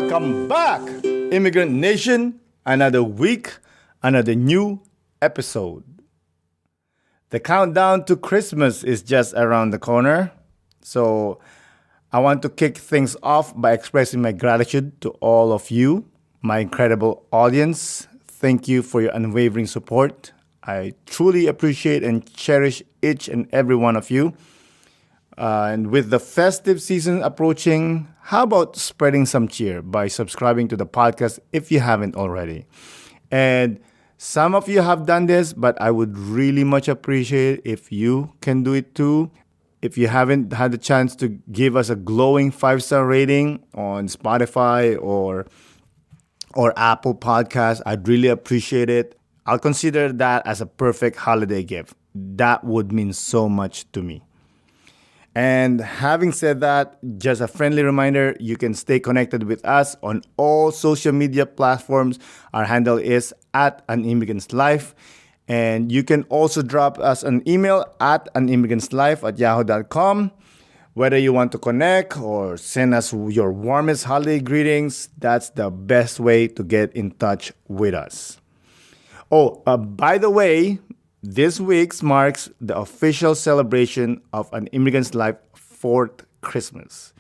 Welcome back, Immigrant Nation. Another week, another new episode. The countdown to Christmas is just around the corner. So I want to kick things off by expressing my gratitude to all of you, my incredible audience. Thank you for your unwavering support. I truly appreciate and cherish each and every one of you. And with the festive season approaching, how about spreading some cheer by subscribing to the podcast if you haven't already? And some of you have done this, but I would really much appreciate if you can do it too. If you haven't had the chance to give us a glowing 5-star rating on Spotify or Apple Podcasts, I'd really appreciate it. I'll consider that as a perfect holiday gift. That would mean so much to me. And having said that, just a friendly reminder, you can stay connected with us on all social media platforms. Our handle is at An Immigrant's Life. And you can also drop us an email at animmigrantslife@yahoo.com. Whether you want to connect or send us your warmest holiday greetings, that's the best way to get in touch with us. By the way, this week marks the official celebration of An Immigrant's Life 4th Christmas.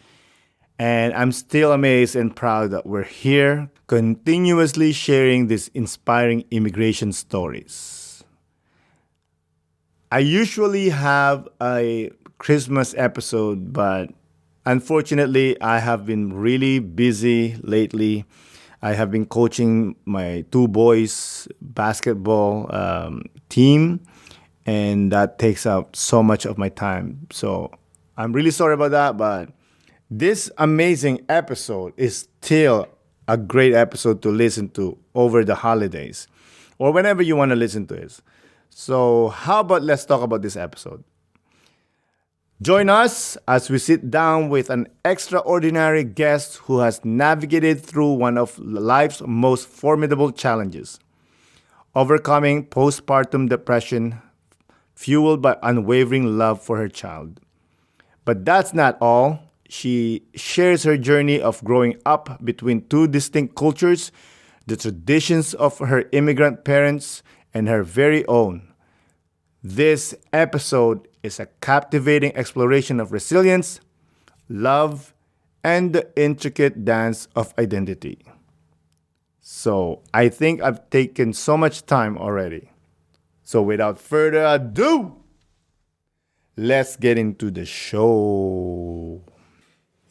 And I'm still amazed and proud that we're here continuously sharing these inspiring immigration stories. I usually have a Christmas episode, but unfortunately, I have been really busy lately. I have been coaching my 2 boys basketball team, and that takes up so much of my time. So I'm really sorry about that, but this amazing episode is still a great episode to listen to over the holidays or whenever you want to listen to it. So how about let's talk about this episode? Join us as we sit down with an extraordinary guest who has navigated through one of life's most formidable challenges, overcoming postpartum depression fueled by unwavering love for her child. But that's not all. She shares her journey of growing up between 2 distinct cultures, the traditions of her immigrant parents, and her very own. This episode is a captivating exploration of resilience, love, and the intricate dance of identity. So I think I've taken so much time already. So without further ado, let's get into the show.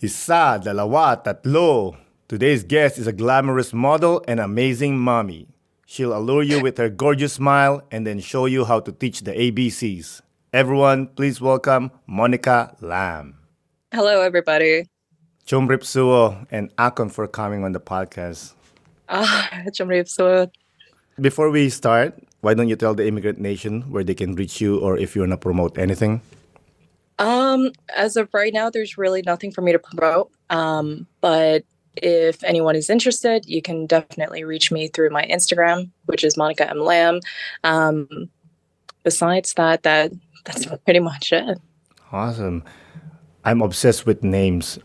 Isa, dalawa, tatlo. Today's guest is a glamorous model and amazing mommy. She'll allure you with her gorgeous smile and then show you how to teach the ABCs. Everyone, please welcome Monica Lam. Hello, everybody. Chumrip Suo and Akon for coming on the podcast. So, Before we start, why don't you tell the Immigrant Nation where they can reach you or if you want to promote anything? as of right now, there's really nothing for me to promote. But if anyone is interested, you can definitely reach me through my Instagram, which is Monica M. Lamb. Besides that's pretty much it. Awesome. I'm obsessed with names.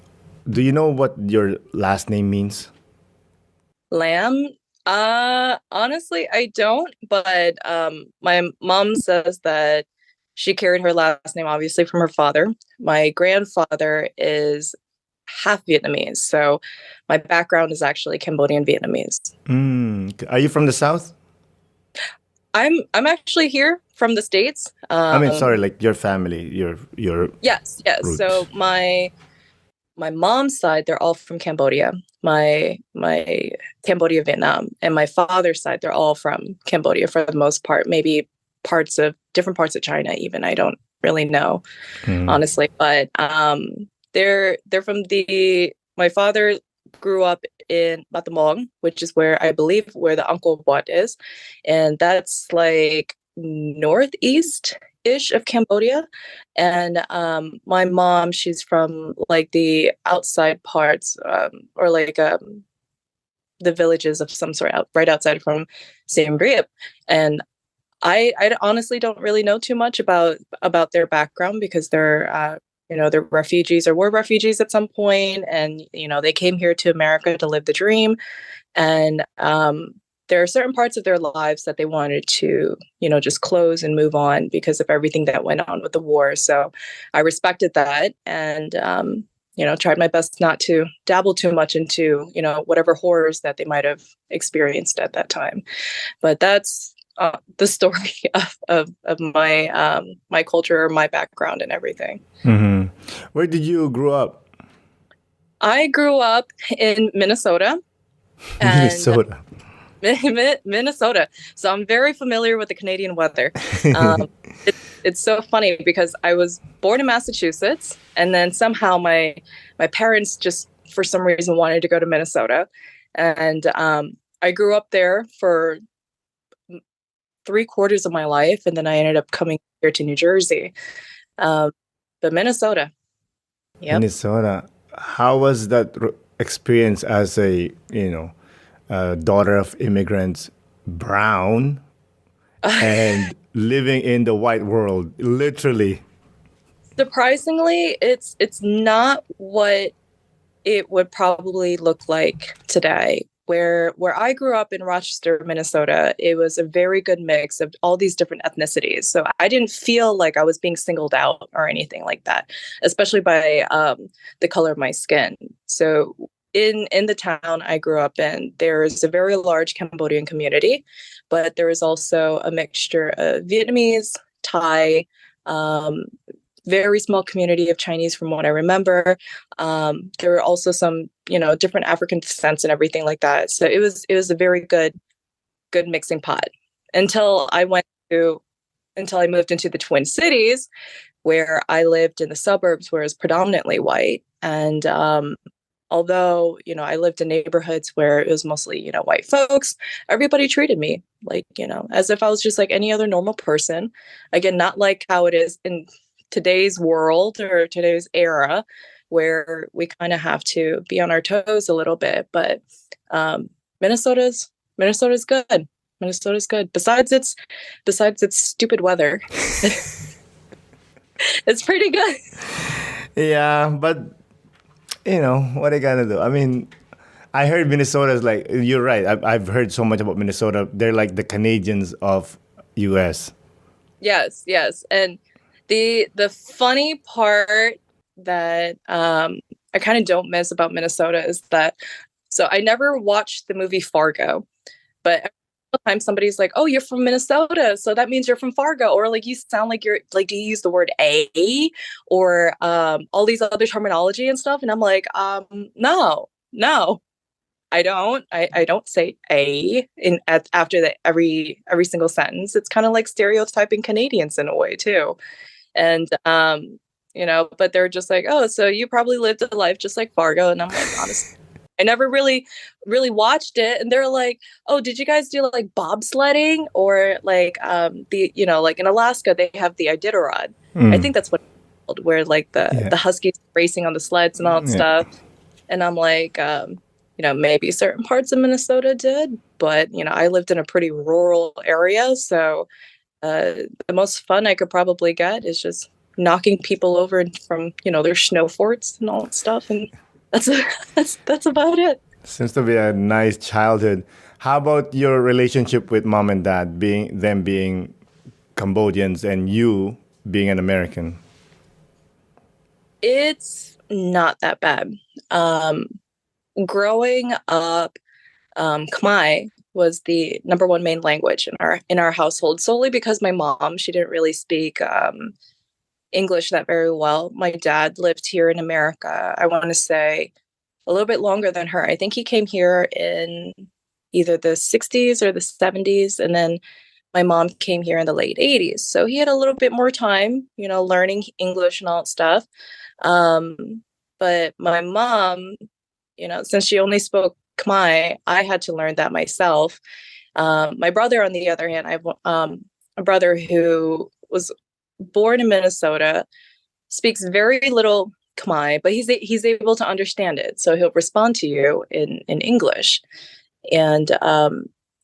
Do you know what your last name means? Lamb. Honestly, I don't. But my mom says that she carried her last name obviously from her father. My grandfather is half Vietnamese, so my background is actually Cambodian Vietnamese. Are you from the South? I'm actually here from the States. I mean, sorry, like your family, your Yes. roots. So my mom's side, they're all from Cambodia. My Cambodia, Vietnam, and my father's side, they're all from Cambodia for the most part. Maybe different parts of China, even. I don't really know, honestly. But they're from my father grew up in Battambang, which is where I believe where the Angkor Wat is, and that's like northeast-ish of Cambodia. And my mom, she's from like the outside parts, or like the villages of some sort, right outside from Siem Reap. And I honestly don't really know too much about their background because they're they're refugees or were refugees at some point, and they came here to America to live the dream. And there are certain parts of their lives that they wanted to, just close and move on because of everything that went on with the war. So I respected that, and tried my best not to dabble too much into, whatever horrors that they might have experienced at that time. But that's the story of my culture, my background, and everything. Hmm. Where did you grow up? I grew up in Minnesota, and Minnesota. Minnesota. So I'm very familiar with the Canadian weather. Um, it's so funny because I was born in Massachusetts, and then somehow my parents just for some reason wanted to go to Minnesota, and I grew up there for 3/4 of my life, and then I ended up coming here to New Jersey. Um, but Minnesota, yep. Minnesota. How was that experience as a, daughter of immigrants, brown, and living in the white world, literally? Surprisingly, it's not what it would probably look like today. Where I grew up in Rochester, Minnesota, it was a very good mix of all these different ethnicities. So I didn't feel like I was being singled out or anything like that, especially by the color of my skin. So in the town I grew up in, there's a very large Cambodian community, but there is also a mixture of Vietnamese, Thai, um, very small community of Chinese from what I remember. There were also some, different African descents and everything like that. So it was a very good mixing pot until I moved into the Twin Cities, where I lived in the suburbs where it's predominantly white. And although, I lived in neighborhoods where it was mostly, white folks, everybody treated me like, as if I was just like any other normal person. Again, not like how it is in today's world or today's era, where we kind of have to be on our toes a little bit. But Minnesota's good. Minnesota's good. Besides its stupid weather, it's pretty good. Yeah, but what I gotta do? I mean, I heard Minnesota is like, you're right. I've heard so much about Minnesota. They're like the Canadians of US. Yes, yes. And the funny part that I kind of don't miss about Minnesota is that, so I never watched the movie Fargo, but every time somebody's like, "Oh, you're from Minnesota, so that means you're from Fargo," or like you sound like you're like, do you use the word "a" or all these other terminology and stuff? And I'm like, no, I don't. I don't say "a" after every single sentence. It's kind of like stereotyping Canadians in a way too. And but they're just like, "Oh, so you probably lived a life just like Fargo." And I'm like, honestly, I never really watched it. And they're like, "Oh, did you guys do like bobsledding or like like in Alaska they have the Iditarod." I Mm. think that's what it's called, where like the Yeah. the huskies racing on the sleds and all that Yeah. stuff. And I'm like, maybe certain parts of Minnesota did, but I lived in a pretty rural area, so the most fun I could probably get is just knocking people over from their snow forts and all that stuff, and that's that's about it. Seems to be a nice childhood. How about your relationship with mom and dad, being Cambodians and you being an American? It's not that bad. Growing up, Khmer was the number one main language in our household, solely because my mom, she didn't really speak English that very well. My dad lived here in America, I want to say a little bit longer than her. I think he came here in either the 60s or the 70s, and then my mom came here in the late 80s. So he had a little bit more time, learning English and all that stuff. But my mom, since she only spoke Khmer, I had to learn that myself. My brother, on the other hand, I have a brother who was born in Minnesota, speaks very little Khmer, but he's able to understand it. So he'll respond to you in English. And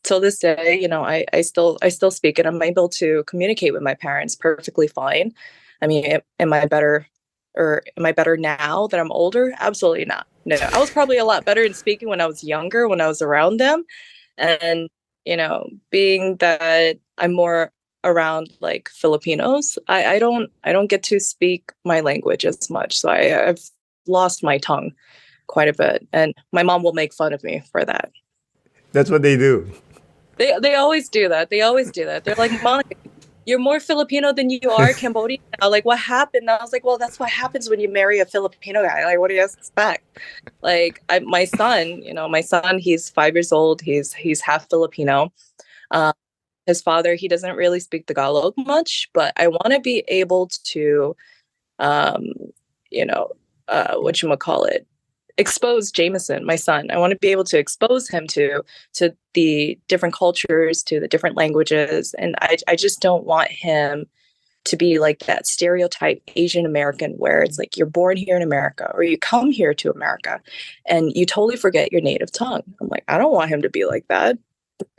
till this day, I still speak it. I'm able to communicate with my parents perfectly fine. I mean, am I better or am I better now that I'm older? Absolutely not. No, I was probably a lot better in speaking when I was younger, when I was around them. And, being that I'm more around like Filipinos, I don't get to speak my language as much. So I've lost my tongue quite a bit. And my mom will make fun of me for that. That's what they do. They always do that. They always do that. They're like, Monica, you're more Filipino than you are Cambodian now. Like, what happened? And I was like, well, that's what happens when you marry a Filipino guy. Like, what do you expect? Like, my son, he's 5 years old. He's half Filipino. Uh, his father, he doesn't really speak Tagalog much, but I want to be able to, um, what you call it, expose Jameson, my son. I want to be able to expose him to the different cultures, to the different languages, and I just don't want him to be like that stereotype Asian American where it's like you're born here in America or you come here to America and you totally forget your native tongue. I'm like, I don't want him to be like that.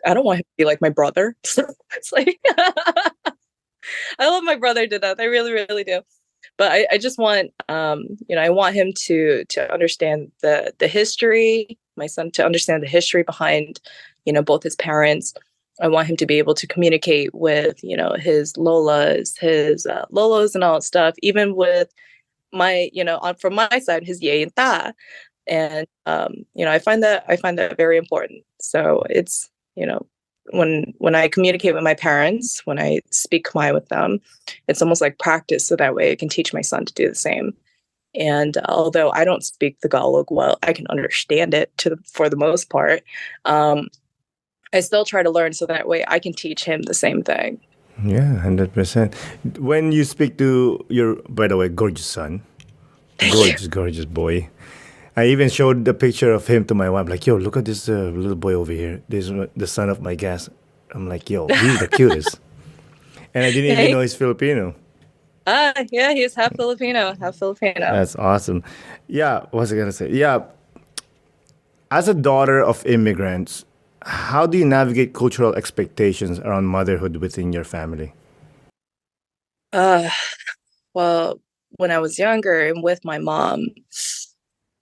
I don't want him to be like my brother. So it's like I love my brother to death. I really, really do. But I just want, I want him to understand the history. My son to understand the history behind, both his parents. I want him to be able to communicate with, his Lolas, his Lolos, and all that stuff. Even with my, from my side, his Ye and Ta. And I find that very important. So it's, when I communicate with my parents, when I speak Khmer with them, it's almost like practice. So that way I can teach my son to do the same. And although I don't speak Tagalog well, I can understand it for the most part. I still try to learn so that way I can teach him the same thing. Yeah, 100%. When you speak to your, by the way, gorgeous son, gorgeous, gorgeous boy, I even showed the picture of him to my wife, like, yo, look at this little boy over here. This is the son of my gas. I'm like, yo, he's the cutest. And I didn't even know he's Filipino. Yeah, he's half Filipino, half Filipino. That's awesome. Yeah, what was I going to say? Yeah, as a daughter of immigrants, how do you navigate cultural expectations around motherhood within your family? Uh, well, when I was younger and with my mom,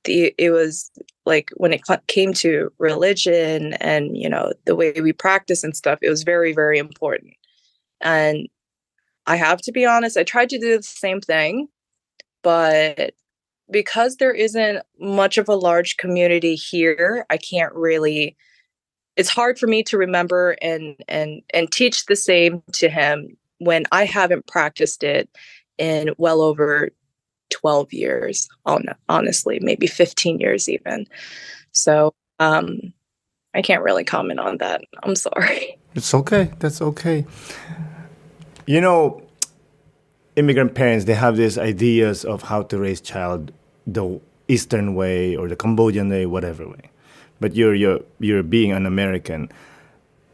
it was like when it came to religion and the way we practice and stuff, it was very, very important. And I have to be honest, I tried to do the same thing, but because there isn't much of a large community here, I can't really, it's hard for me to remember and teach the same to him when I haven't practiced it in well over 12 years, honestly, maybe 15 years even. So I can't really comment on that. I'm sorry. It's okay. That's okay. You know, immigrant parents, they have these ideas of how to raise child the Eastern way or the Cambodian way, whatever way. But you're being an American.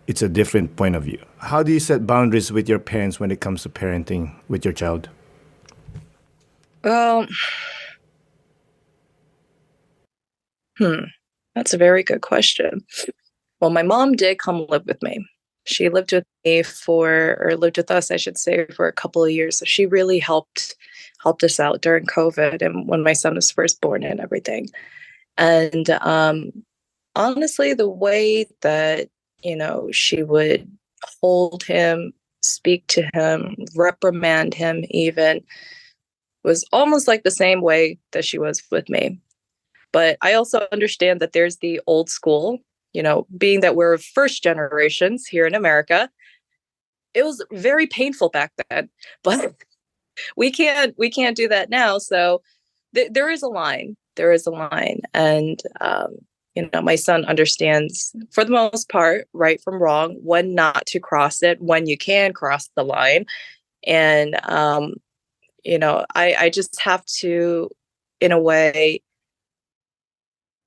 It's a different point of view. How do you set boundaries with your parents when it comes to parenting with your child? Well, that's a very good question. Well, my mom did come live with me. She lived with me or lived with us, I should say, for a couple of years. So she really helped us out during COVID and when my son was first born and everything. And honestly, the way that, she would hold him, speak to him, reprimand him even, was almost like the same way that she was with me. But I also understand that there's the old school, being that we're first generations here in America. It was very painful back then, but we can't do that now. So there is a line. There is a line, and my son understands for the most part right from wrong, when not to cross it, when you can cross the line, and I just have to, in a way,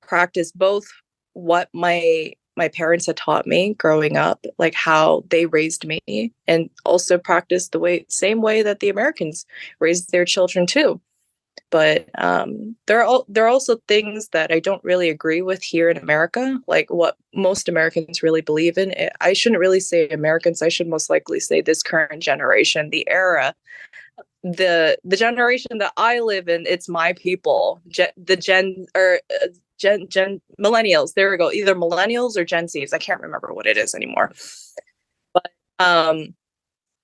practice both what my parents had taught me growing up, like how they raised me, and also practice the same way that the Americans raised their children too. But there are also things that I don't really agree with here in America, like what most Americans really believe in. I shouldn't really say Americans. I should most likely say this current generation, the era, the generation that I live in. It's my people, the Gen or Gen millennials. There we go. Either millennials or Gen Zs. I can't remember what it is anymore. But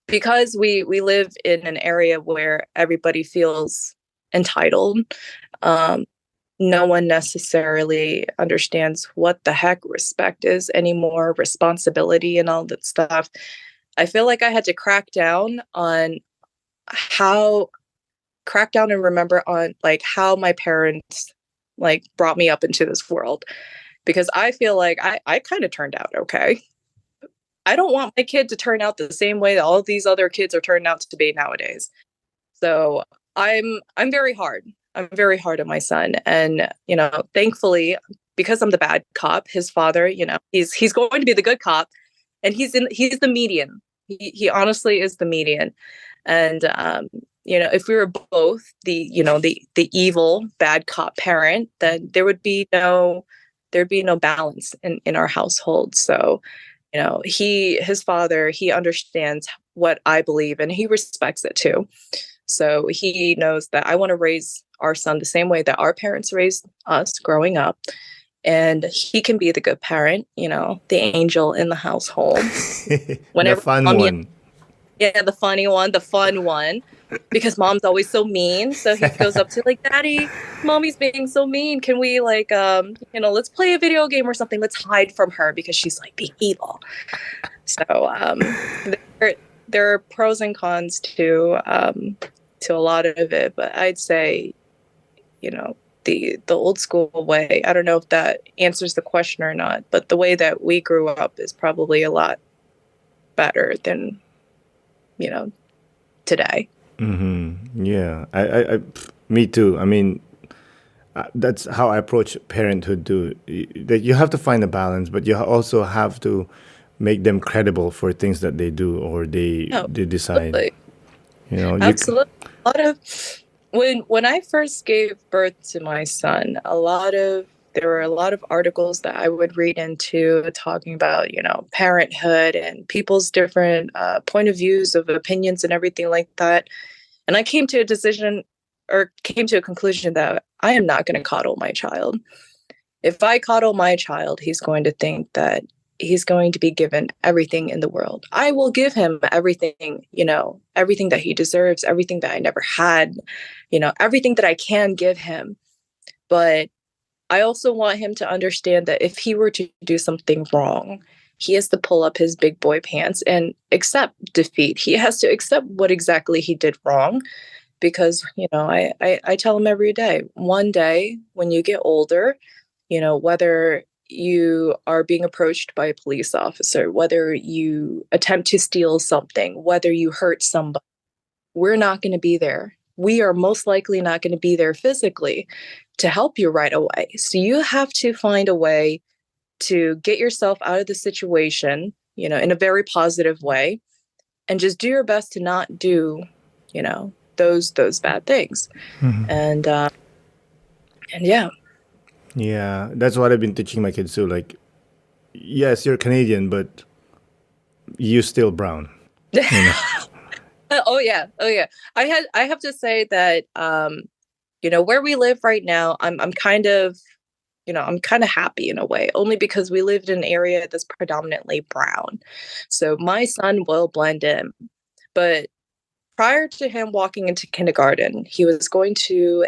because we live in an area where everybody feels entitled, no one necessarily understands what the heck respect is anymore, responsibility and all that stuff. I feel like I had to crack down and remember on like how my parents like brought me up into this world, because I feel like I kind of turned out okay. I don't want my kid to turn out the same way that all these other kids are turning out to be nowadays. So I'm very hard. I'm very hard on my son. And, thankfully, because I'm the bad cop, his father, he's going to be the good cop, and he's the median. He honestly is the median. And if we were both the evil bad cop parent, then there'd be no balance in our household. So, his father, he understands what I believe and he respects it too. So he knows that I want to raise our son the same way that our parents raised us growing up. And he can be the good parent, the angel in the household. The Whenever fun one. yeah, the funny one, the fun one, because mom's always so mean. So he goes up to like, Daddy, mommy's being so mean. Can we let's play a video game or something? Let's hide from her because she's like being evil. So there are pros and cons to a lot of it, but I'd say, the old school way. I don't know if that answers the question or not, but the way that we grew up is probably a lot better than today. Mm-hmm. Yeah, me too. I mean, that's how I approach parenthood too. That you have to find a balance, but you also have to make them credible for things that they do or they decide. Absolutely. Absolutely. A lot of when I first gave birth to my son, there were a lot of articles that I would read into talking about, parenthood and people's different point of views of opinions and everything like that. And I came to a conclusion that I am not going to coddle my child. If I coddle my child, he's going to think that he's going to be given everything in the world. I will give him everything, everything that he deserves, everything that I never had, everything that I can give him. But I also want him to understand that if he were to do something wrong, he has to pull up his big boy pants and accept defeat. He has to accept what exactly he did wrong. Because, I tell him every day, one day when you get older, whether you are being approached by a police officer, whether you attempt to steal something, whether you hurt somebody, we're not going to be there. We are most likely not going to be there physically to help you right away. So you have to find a way to get yourself out of the situation, in a very positive way, and just do your best to not do, those bad things. And yeah. Yeah, that's what I've been teaching my kids too. Like, yes, you're Canadian, but you still brown. Oh yeah. I have to say that where we live right now, I'm kind of happy in a way, only because we lived in an area that's predominantly brown. So my son will blend in. But prior to him walking into kindergarten, he was going to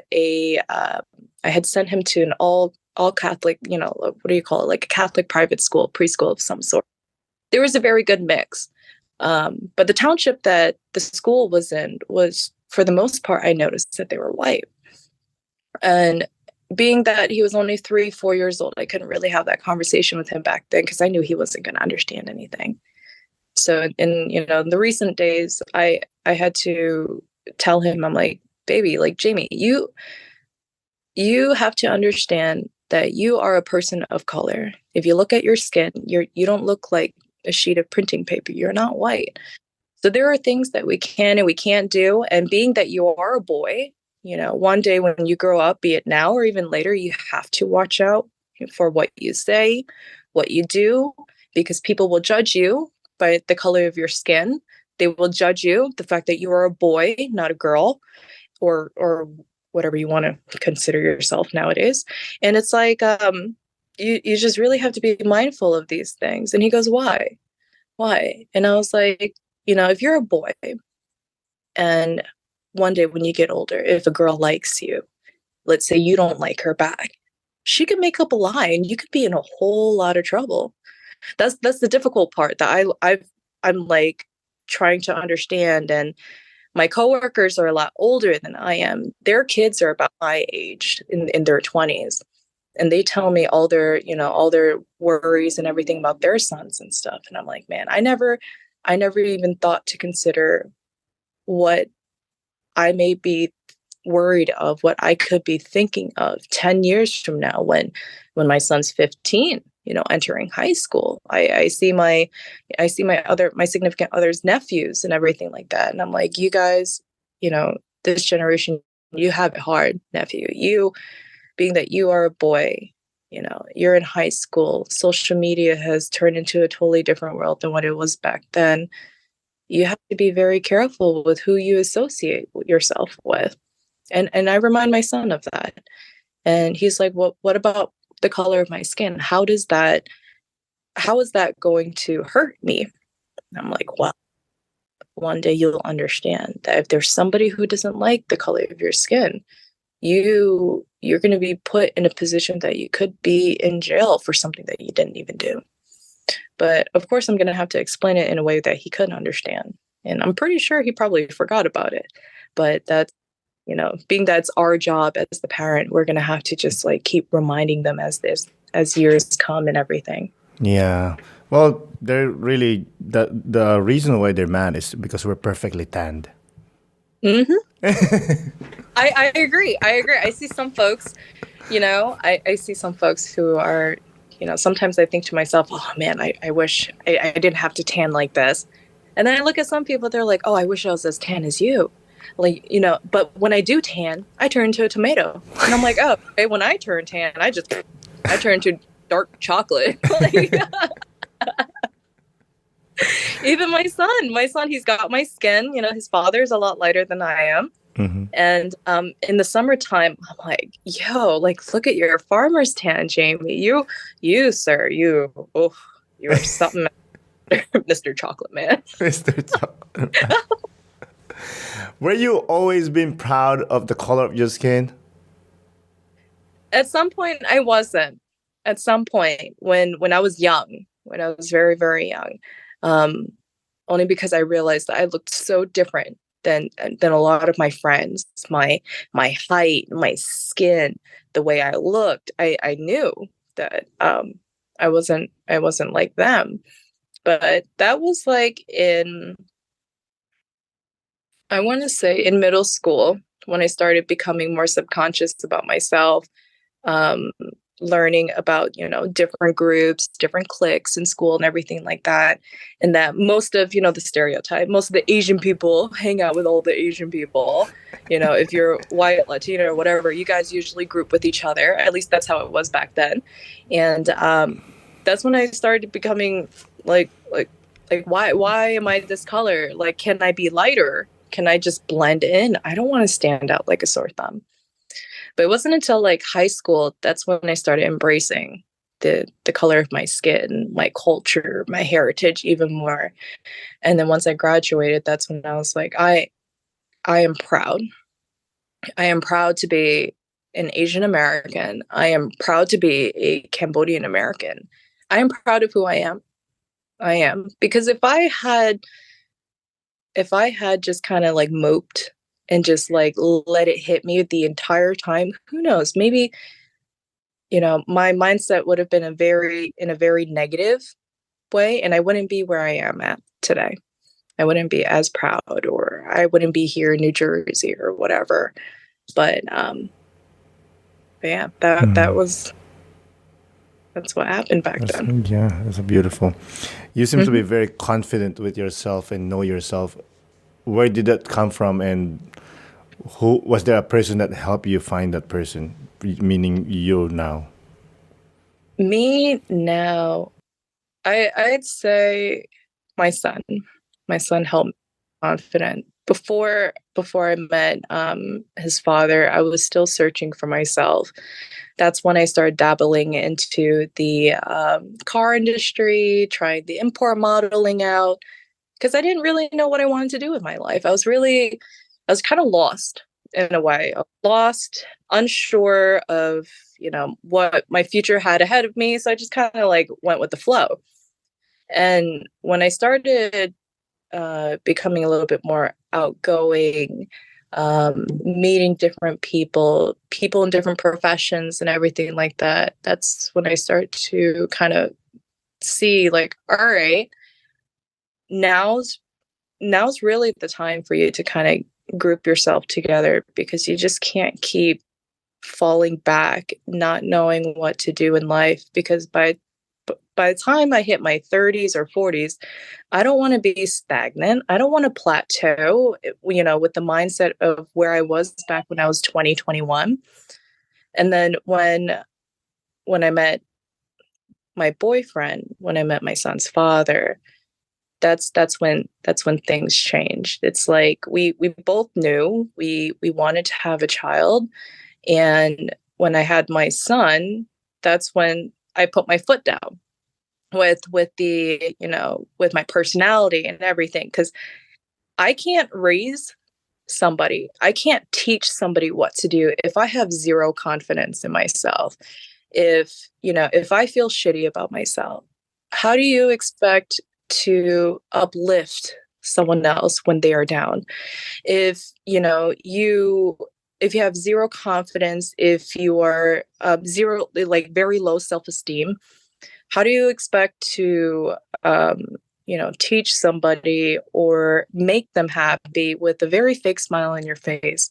I had sent him to an all Catholic, what do you call it? Like a Catholic private school, preschool of some sort. There was a very good mix. But the township that the school was in was, for the most part, I noticed that they were white. And being that he was only 3-4 years old, I couldn't really have that conversation with him back then because I knew he wasn't going to understand anything. So in the recent days, I had to tell him, I'm like, baby, like, Jamie, you have to understand that you are a person of color. If you look at your skin, you don't look like a sheet of printing paper. You're not white. So there are things that we can and we can't do. And being that you are a boy, one day when you grow up, be it now or even later, you have to watch out for what you say, what you do, because people will judge you by the color of your skin. They will judge you the fact that you are a boy, not a girl, or whatever you want to consider yourself nowadays. And it's like, you just really have to be mindful of these things. And he goes, why? Why? And I was like, if you're a boy and one day when you get older, if a girl likes you, let's say you don't like her back, she could make up a lie and you could be in a whole lot of trouble. That's the difficult part that I'm like trying to understand. And my coworkers are a lot older than I am. Their kids are about my age, in their 20s. And they tell me all their worries and everything about their sons and stuff. And I'm like, man, I never even thought to consider what I may be worried of, what I could be thinking of 10 years from now when my son's 15, entering high school. I see my significant other's nephews and everything like that. And I'm like, you guys, this generation, you have it hard, nephew. You, being that you are a boy, you're in high school, social media has turned into a totally different world than what it was back then. You have to be very careful with who you associate yourself with. And I remind my son of that. And he's like, well, what about the color of my skin? How is that going to hurt me? And I'm like, well, one day you'll understand that if there's somebody who doesn't like the color of your skin, you're going to be put in a position that you could be in jail for something that you didn't even do. But of course, I'm going to have to explain it in a way that he couldn't understand. And I'm pretty sure he probably forgot about it. But that's, being that's our job as the parent, we're going to have to just like keep reminding them as years come and everything. Yeah. Well, they're really the reason why they're mad is because we're perfectly tanned. Mm-hmm. I agree. I see some folks, I see some folks who are, sometimes I think to myself, oh man, I wish I didn't have to tan like this. And then I look at some people, they're like, oh, I wish I was as tan as you. Like, but when I do tan, I turn into a tomato. And I'm like, oh, okay, when I turn tan, I turn into dark chocolate. Like, even my son, he's got my skin. His father's a lot lighter than I am. Mm-hmm. And in the summertime, I'm like, yo, like, look at your farmer's tan, Jamie. You, sir, you're something, Mr. Chocolate Man. Mr. Chocolate Man. Were you always been proud of the color of your skin? At some point, I wasn't. At some point, when I was young, when I was very, very young, only because I realized that I looked so different than a lot of my friends. My height, my skin, the way I looked, I knew that I wasn't like them. But that was like I want to say in middle school, when I started becoming more subconscious about myself, learning about, different groups, different cliques in school and everything like that. And that most of, the stereotype, most of the Asian people hang out with all the Asian people. If you're white, Latino, or whatever, you guys usually group with each other. At least that's how it was back then. And that's when I started becoming like, why am I this color? Like, can I be lighter? Can I just blend in? I don't want to stand out like a sore thumb. But it wasn't until like high school, that's when I started embracing the color of my skin, my culture, my heritage even more. And then once I graduated, that's when I was like, I am proud. I am proud to be an Asian American. I am proud to be a Cambodian American. I am proud of who I am. I am. Because if I had just kind of like moped and just like let it hit me the entire time, who knows, maybe, my mindset would have been in a very negative way, and I wouldn't be where I am at today. I wouldn't be as proud, or I wouldn't be here in New Jersey or whatever. But yeah, that's what happened back then. Yeah, that's beautiful. You seem to be very confident with yourself and know yourself. Where did that come from, and Who was there a person that helped you find that person, meaning you now? Me now, I'd say my son. My son helped me confident. Before I met his father, I was still searching for myself. That's when I started dabbling into the car industry, trying the import modeling out, because I didn't really know what I wanted to do with my life. I was kind of lost in a way, lost, unsure of, what my future had ahead of me. So I just kind of like went with the flow. And when I started becoming a little bit more outgoing, meeting different people in different professions and everything like that, that's when I start to kind of see like, all right, now's now's really the time for you to kind of group yourself together, because you just can't keep falling back, not knowing what to do in life, because by the time I hit my 30s or 40s, I don't want to be stagnant. I don't want to plateau, with the mindset of where I was back when I was 20, 21. And then when I met my boyfriend, when I met my son's father, that's when things changed. It's like we both knew we wanted to have a child, and when I had my son, that's when I put my foot down with the with my personality and everything, because I can't raise somebody. I can't teach somebody what to do if I have zero confidence in myself. If I feel shitty about myself, how do you expect to uplift someone else when they are down? If you have zero confidence, if you are zero, like very low self-esteem, how do you expect to teach somebody or make them happy with a very fake smile on your face?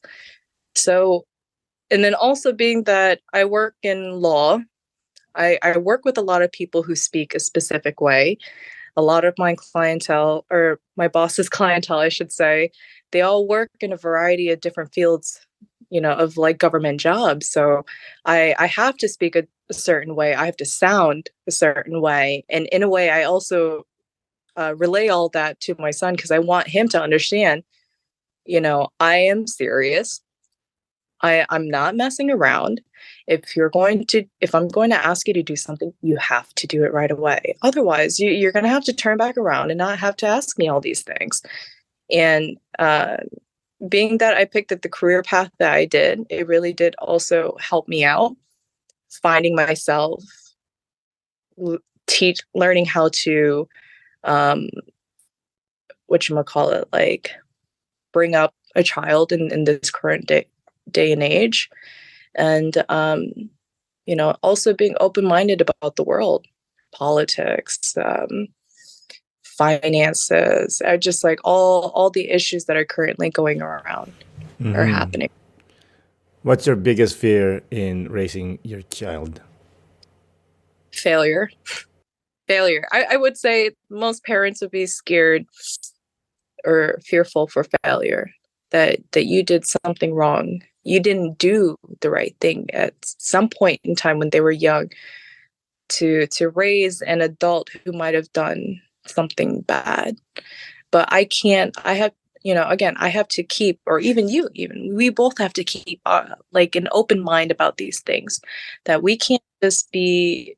So, and then also being that I work in law, I work with a lot of people who speak a specific way. A lot of my clientele, or my boss's clientele, I should say, they all work in a variety of different fields, of like government jobs. So I have to speak a certain way. I have to sound a certain way. And in a way, I also relay all that to my son, because I want him to understand, I am serious. I'm not messing around. If I'm going to ask you to do something, you have to do it right away. Otherwise, you're going to have to turn back around and not have to ask me all these things. And being that I picked up the career path that I did, it really did also help me out finding myself, learning how to, um, whatchamacallit, like bring up a child in this current day and age. And also being open-minded about the world, politics, finances, just like all the issues that are currently going around are happening. What's your biggest fear in raising your child? Failure. Failure. I would say most parents would be scared or fearful for failure, that you did something wrong. You didn't do the right thing at some point in time when they were young, to raise an adult who might have done something bad. But I have, again, I have to keep, or even we both have to keep like an open mind about these things, that we can't just be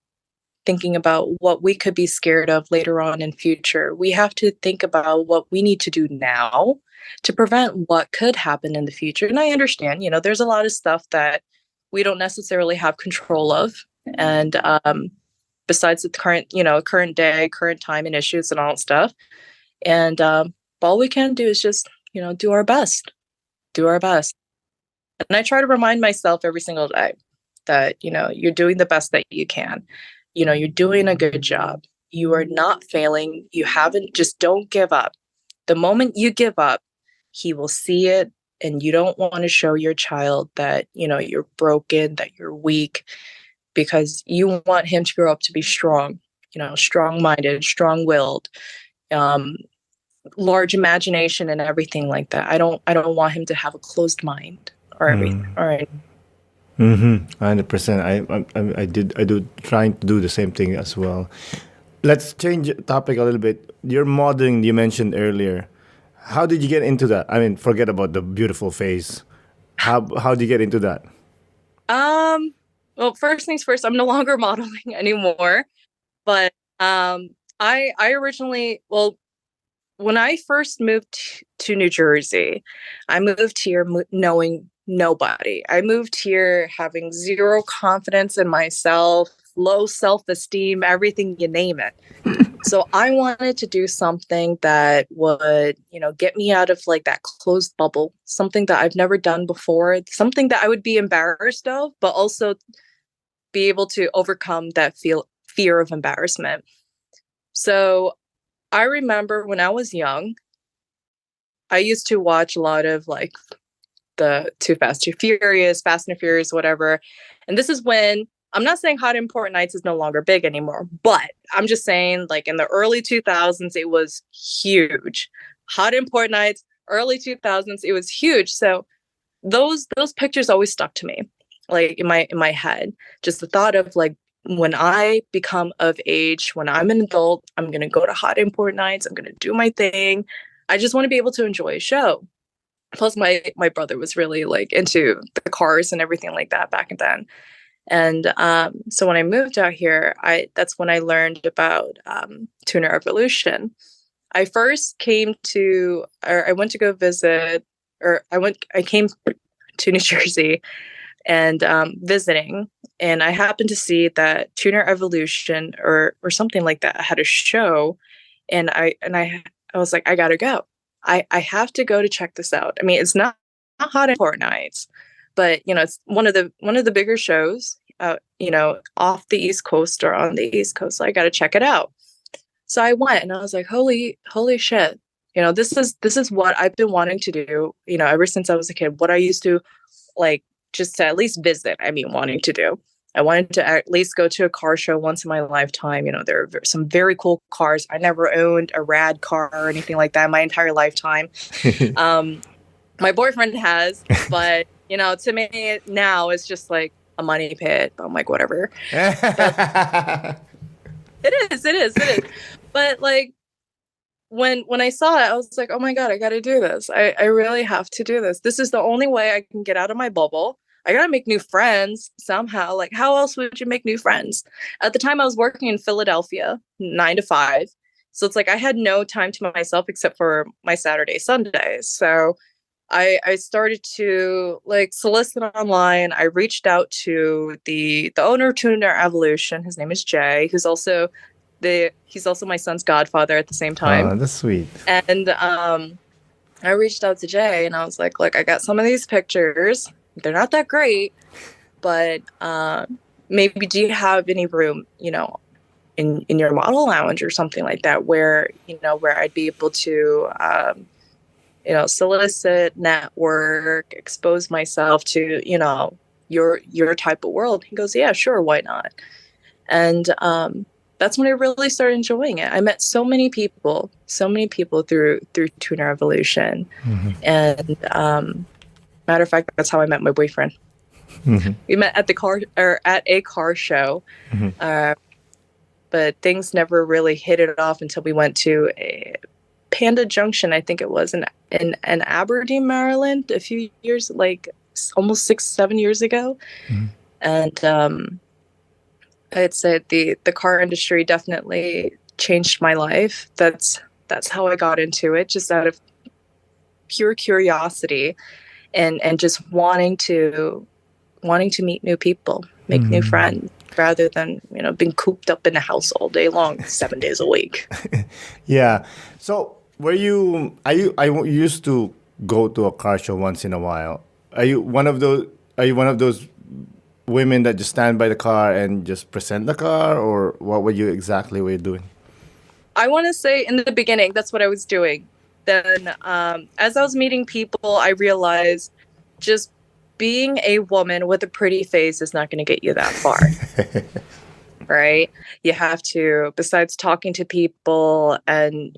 thinking about what we could be scared of later on in future. We have to think about what we need to do now to prevent what could happen in the future. And I understand, there's a lot of stuff that we don't necessarily have control of. And besides the current day, current time and issues and all that stuff. And all we can do is just, do our best, do our best. And I try to remind myself every single day that, you're doing the best that you can. You're doing a good job. You are not failing. You haven't, just don't give up. The moment you give up, he will see it. And you don't want to show your child that, you're broken, that you're weak, because you want him to grow up to be strong, strong minded, strong willed. Um, large imagination and everything like that. I don't want him to have a closed mind or everything. All right. 100%. I do trying to do the same thing as well. Let's change topic a little bit. Your modeling you mentioned earlier. How did you get into that? I mean, forget about the beautiful face. How did you get into that? Well, first things first, I'm no longer modeling anymore. But I originally, well, when I first moved to New Jersey, I moved here knowing nobody. I moved here having zero confidence in myself, low self-esteem, everything you name it. So I wanted to do something that would, get me out of like that closed bubble, something that I've never done before, something that I would be embarrassed of, but also be able to overcome that fear of embarrassment. So I remember when I was young, I used to watch a lot of like the Too Fast, Too Furious, Fast and Furious, whatever. And this is when, I'm not saying Hot Important Nights is no longer big anymore, but I'm just saying like in the early 2000s, it was huge. Hot Important Nights, early 2000s, it was huge. So those pictures always stuck to me, like in my head. Just the thought of like, when I become of age, when I'm an adult, I'm going to go to Hot Important Nights. I'm going to do my thing. I just want to be able to enjoy a show. Plus, my brother was really like into the cars and everything like that back then. And so when I moved out here, that's when I learned about Tuner Evolution. I first came to, or I went to go visit, I came to New Jersey and visiting, and I happened to see that Tuner Evolution or something like that had a show, and I was like, I gotta go. I have to go to check this out. I mean, it's not Hot Important Nights, but it's one of the bigger shows, off the East Coast or on the East Coast. So I got to check it out. So I went, and I was like, holy shit. This is what I've been wanting to do, ever since I was a kid. What I used to like, just to at least visit, wanting to do. I wanted to at least go to a car show once in my lifetime. There are some very cool cars. I never owned a rad car or anything like that in my entire lifetime. My boyfriend has, but, to me now it's just like a money pit. I'm like, whatever. But it is. But like, when I saw it, I was like, oh my God, I got to do this. I really have to do this. This is the only way I can get out of my bubble. I got to make new friends somehow. Like, how else would you make new friends? At the time, I was working in Philadelphia, 9 to 5. So it's like I had no time to myself except for my Saturday, Sundays. So I started to like solicit online. I reached out to the owner of Tuner Evolution. His name is Jay, he's also my son's godfather at the same time. Oh, that's sweet. And I reached out to Jay, and I was like, look, I got some of these pictures. They're not that great, but maybe do you have any room, in your model lounge or something like that, where I'd be able to, solicit, network, expose myself to, your type of world. He goes, yeah, sure, why not? And that's when I really started enjoying it. I met so many people through Tuner Evolution. And matter of fact, that's how I met my boyfriend. We met at a car show. But things never really hit it off until we went to a Panda Junction, I think it was, in Aberdeen, Maryland, a few years, like almost 6-7 years ago. And I'd say the car industry definitely changed my life. That's how I got into it, just out of pure curiosity and just wanting to meet new people, make new friends, rather than being cooped up in a house all day long, 7 days a week. Yeah. So I used to go to a car show once in a while. Are you one of those women that just stand by the car and just present the car, or what were you doing? I want to say in the beginning, that's what I was doing. Then as I was meeting people, I realized just being a woman with a pretty face is not going to get you that far. right? You have to, besides talking to people and,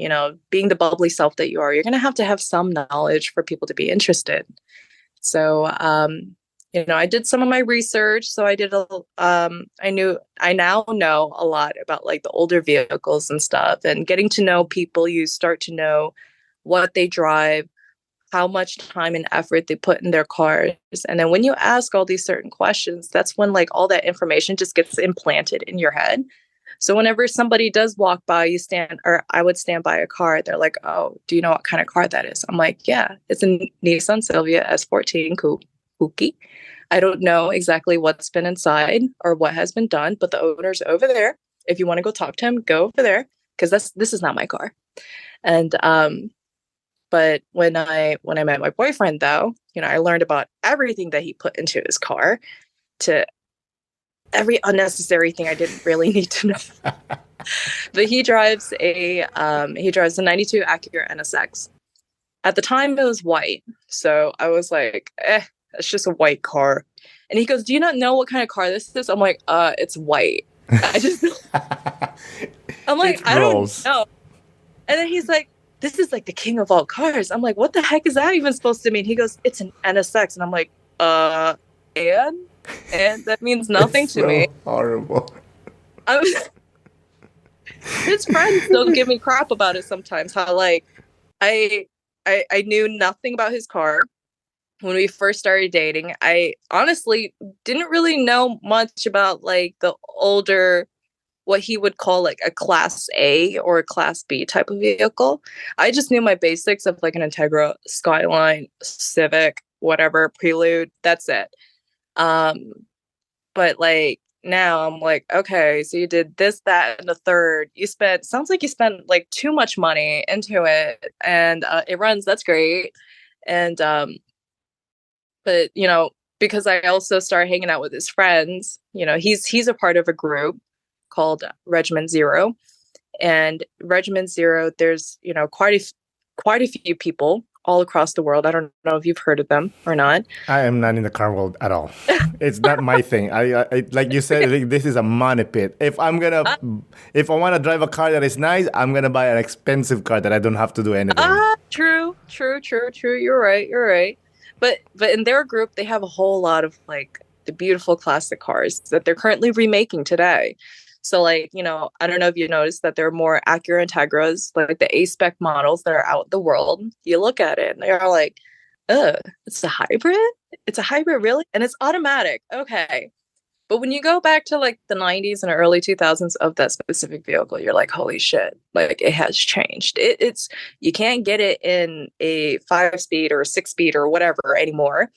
being the bubbly self that you are, you're going to have some knowledge for people to be interested. So, I did some of my research. So I now know a lot about like the older vehicles and stuff, and getting to know people, you start to know what they drive, how much time and effort they put in their cars. And then when you ask all these certain questions, that's when like all that information just gets implanted in your head. So whenever somebody does walk by, I would stand by a car. They're like, "Oh, do you know what kind of car that is?" I'm like, "Yeah, it's a Nissan Silvia S14 Coupe. I don't know exactly what's been inside or what has been done, but the owner's over there. If you want to go talk to him, go over there, because this is not my car." And but when I met my boyfriend, though, I learned about everything that he put into his car, to every unnecessary thing I didn't really need to know. But he drives a '92 Acura NSX. At the time, it was white, so I was like, it's just a white car. And he goes, "Do you not know what kind of car this is?" I'm like, it's white. I just, I'm like, It I don't rolls. know. And then he's like, "This is like the king of all cars." I'm like, "What the heck is that even supposed to mean?" He goes, "It's an NSX." And I'm like, and? And that means nothing It's to me. so horrible. I was, his friends still give me crap about it sometimes. How like I I knew nothing about his car when we first started dating. I honestly didn't really know much about like the older, what he would call like a class A or a class B type of vehicle. I just knew my basics of like an Integra, Skyline, Civic, whatever, Prelude. That's it. Um, but like now I'm like, okay, so you did this, that, and the third. Sounds like you spent like too much money into it, and it runs. That's great. And but because I also started hanging out with his friends, he's a part of a group called Regiment Zero. And Regiment Zero, there's quite a few people all across the world. I don't know if you've heard of them or not. I am not in the car world at all. It's not my thing. I like you said, like, this is a money pit. Ah, If I want to drive a car that is nice, I'm gonna buy an expensive car that I don't have to do anything. true, true, true, true. You're right. You're right. But in their group, they have a whole lot of like the beautiful classic cars that they're currently remaking today. So like, I don't know if you noticed that there are more Acura Integras, like the A spec models that are out in the world. You look at it and they're like, it's a hybrid? It's a hybrid, really? And it's automatic. Okay. But when you go back to like the '90s and early 2000s of that specific vehicle, you're like, holy shit, like it has changed. You can't get it in a 5 speed or a 6 speed or whatever anymore.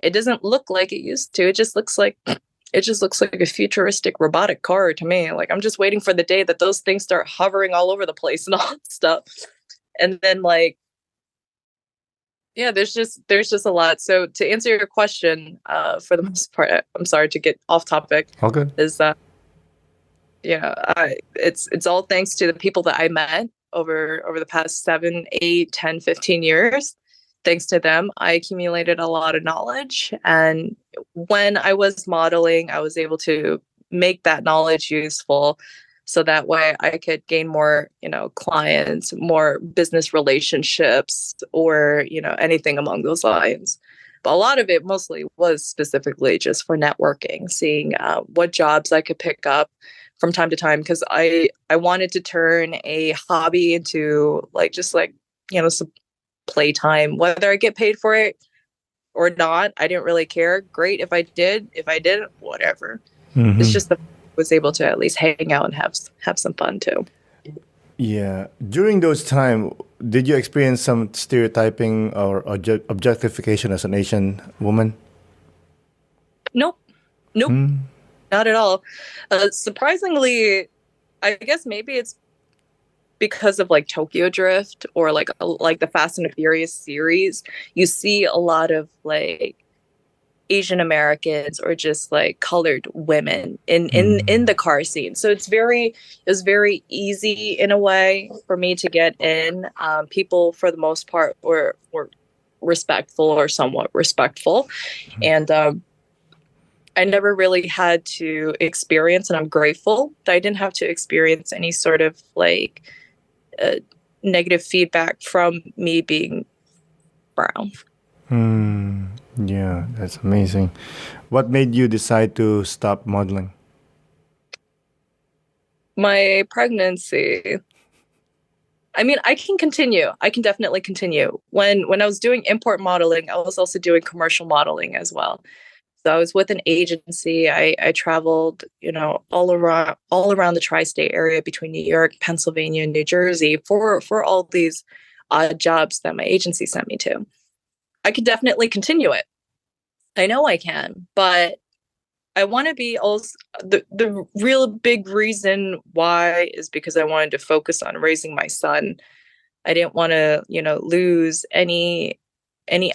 It doesn't look like it used to. It just looks like a futuristic robotic car to me. Like I'm just waiting for the day that those things start hovering all over the place and all that stuff. And then like, yeah, there's just a lot. So to answer your question, for the most part, I'm sorry to get off topic, All good. is that it's all thanks to the people that I met over the past 7, 8, 10, 15 years. Thanks to them, I accumulated a lot of knowledge. And when I was modeling, I was able to make that knowledge useful, so that way I could gain more, clients, more business relationships, or, anything along those lines. But a lot of it mostly was specifically just for networking, seeing what jobs I could pick up from time to time, because I wanted to turn a hobby into like just like some playtime, whether I get paid for it or not. I didn't really care. Great if I did. If I didn't, whatever. It's just that I was able to at least hang out and have some fun too. Yeah. During those time, did you experience some stereotyping or objectification as an Asian woman? Nope, nope, not at all. Surprisingly, I guess maybe it's because of like Tokyo Drift, or like the Fast and the Furious series. You see a lot of like Asian Americans or just like colored women in the car scene. So it was very easy in a way for me to get in. People for the most part were respectful or somewhat respectful. And I never really had to experience, and I'm grateful that I didn't have to experience any sort of like uh, negative feedback from me being brown. Yeah, that's amazing. What made you decide to stop modeling? My pregnancy. I mean, I can continue. I can definitely continue. When I was doing import modeling, I was also doing commercial modeling as well. So I was with an agency. I traveled, all around the tri-state area between New York, Pennsylvania, and New Jersey for all these odd jobs that my agency sent me to. I could definitely continue it. I know I can, but I want to be also the real big reason why is because I wanted to focus on raising my son. I didn't want to, lose any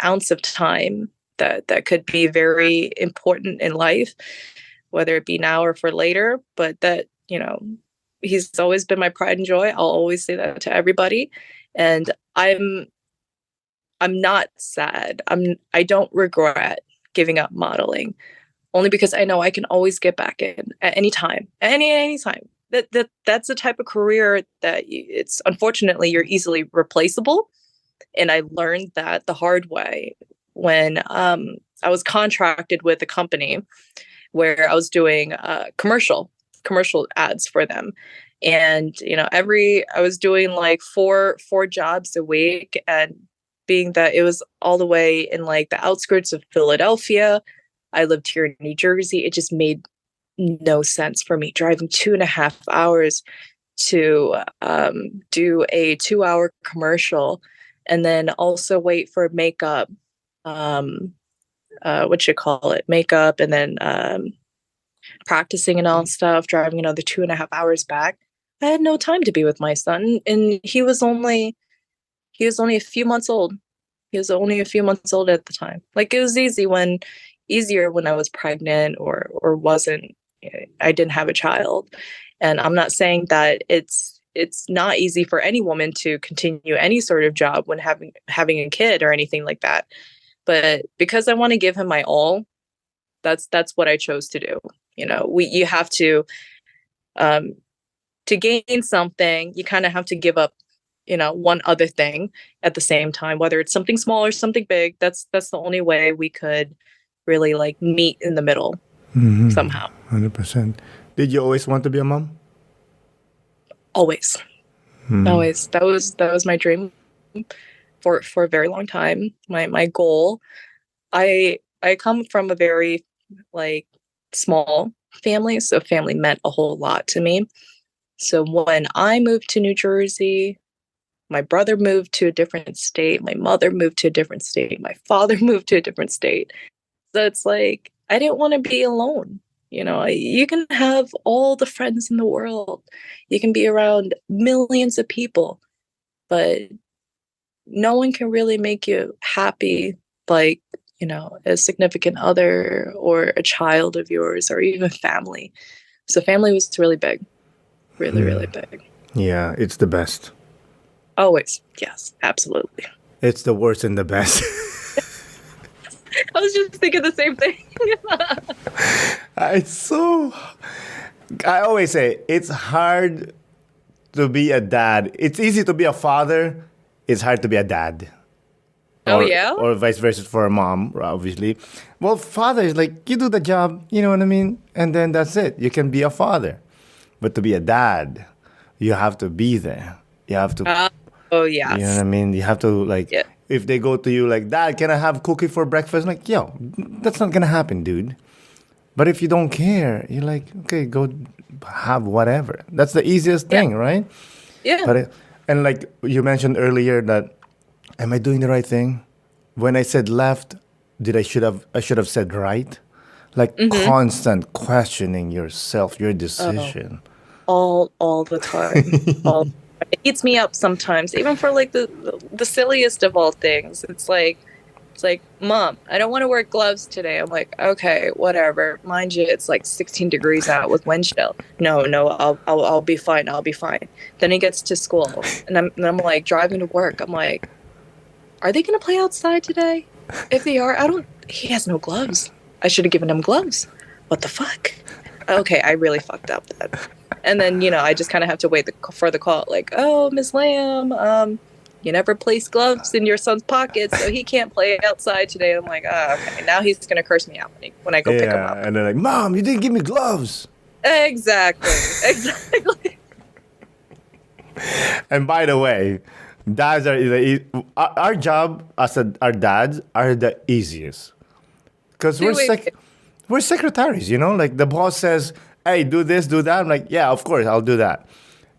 ounce of time that could be very important in life, whether it be now or for later. But that, he's always been my pride and joy. I'll always say that to everybody. And I'm not sad. I don't regret giving up modeling only because I know I can always get back in at any time, any time. That's the type of career that it's unfortunately you're easily replaceable, and I learned that the hard way when I was contracted with a company where I was doing commercial ads for them, and I was doing like four jobs a week, and being that it was all the way in like the outskirts of Philadelphia, I lived here in New Jersey. It just made no sense for me driving 2.5 hours to do a 2-hour commercial and then also wait for makeup, what you call it, makeup, and then practicing and all stuff, driving another 2.5 hours back. I had no time to be with my son, and he was only a few months old. He was only a few months old at the time. Like it was easier when I was pregnant or wasn't. I didn't have a child, and I'm not saying that it's not easy for any woman to continue any sort of job when having a kid or anything like that. But because I want to give him my all, that's what I chose to do. You have to gain something, you kind of have to give up, one other thing at the same time, whether it's something small or something big. That's the only way we could really like meet in the middle somehow. 100%. Did you always want to be a mom? Always. Always. That was my dream for a very long time. My goal. I come from a very like small family, so family meant a whole lot to me. So when I moved to New Jersey, my brother moved to a different state, my mother moved to a different state, my father moved to a different state. So it's like I didn't want to be alone. You can have all the friends in the world. You can be around millions of people, but no one can really make you happy like, a significant other or a child of yours or even family. So family was really big, really, really big. Yeah, it's the best. Always. Yes, absolutely. It's the worst and the best. I was just thinking the same thing. It's so. I always say it's hard to be a dad. It's easy to be a father. It's hard to be a dad. Oh, Or, yeah? or vice versa for a mom, obviously. Well, father is like, you do the job, you know what I mean? And then that's it. You can be a father. But to be a dad, you have to be there. You have to, Oh, you know what yes. I mean? You have to, like, Yeah. if they go to you like, Dad, can I have cookie for breakfast? Like, yo, that's not going to happen, dude. But if you don't care, you're like, okay, go have whatever. That's the easiest Yeah. thing, right? Yeah. But and like you mentioned earlier that, am I doing the right thing? When I said left, I should have said right? Like Mm-hmm. constant questioning yourself, your Oh, decision. all the time. All it eats me up sometimes, even for like the silliest of all things. It's like, Mom, I don't want to wear gloves today. I'm like, okay, whatever. Mind you, it's like 16 degrees out with wind chill. No, no, I'll be fine. I'll be fine. Then he gets to school, and I'm like driving to work. I'm like, are they gonna play outside today? If they are, I don't. He has no gloves. I should have given him gloves. what the fuck? Okay, I really fucked up then. And then, I just kind of have to wait for the call, like, oh, Miss Lamb, you never placed gloves in your son's pockets, so he can't play outside today. I'm like, oh, okay. Now he's going to curse me out when I go pick him up. Yeah, and they're like, Mom, you didn't give me gloves. Exactly. And by the way, dads our job as our dads are the easiest because we're secretaries, like the boss says, hey, do this, do that. I'm like, yeah, of course, I'll do that.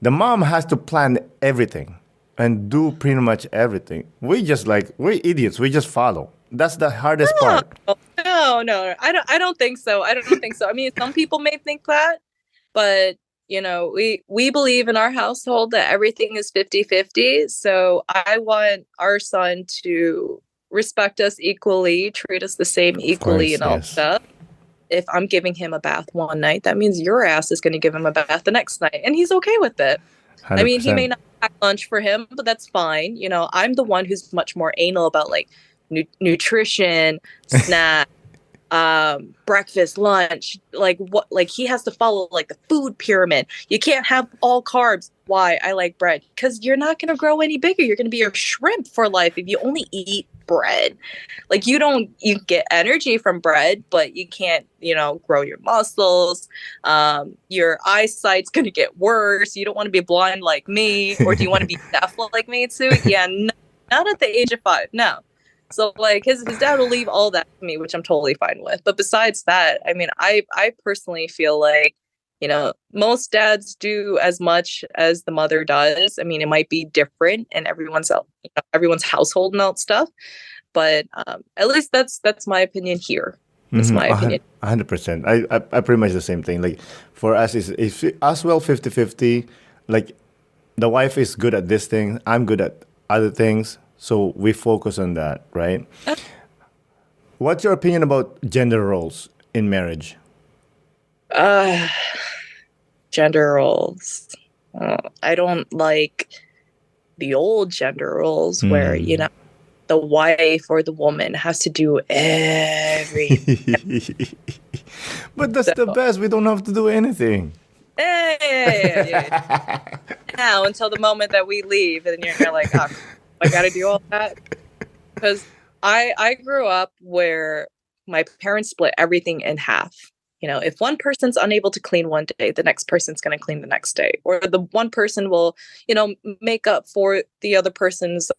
The mom has to plan everything and do pretty much everything. We're idiots. We just follow. That's the hardest part. No. I don't think so. I don't think so. I mean, some people may think that, but we believe in our household that everything is 50-50. So I want our son to respect us equally, treat us the same equally, and all Yes. stuff. If I'm giving him a bath one night, that means your ass is going to give him a bath the next night, and he's okay with it. 100%. I mean, he may not pack lunch for him, but that's fine. I'm the one who's much more anal about like nutrition, snack, breakfast, lunch, like he has to follow like the food pyramid. You can't have all carbs. Why? I like bread. Because you're not going to grow any bigger. You're going to be a shrimp for life if you only eat bread. Like you get energy from bread, but you can't, grow your muscles. Your eyesight's going to get worse. You don't want to be blind like me, or do you want to be deaf like me too? Yeah, no, not at the age of 5. No. So like his dad will leave all that to me, which I'm totally fine with. But besides that, I mean, I personally feel like, most dads do as much as the mother does. I mean, it might be different in everyone's household and all that stuff, but at least that's my opinion here. That's my opinion. 100%. I pretty much the same thing. Like for us, is as well 50-50. Like the wife is good at this thing. I'm good at other things. So we focus on that, right? What's your opinion about gender roles in marriage? Gender roles. I don't like the old gender roles where, the wife or the woman has to do everything. But that's the best. We don't have to do anything. Yeah. Now, until the moment that we leave, and you're like, oh, I got to do all that. Because I grew up where my parents split everything in half. If one person's unable to clean one day, the next person's going to clean the next day. Or the one person will, make up for the other person's,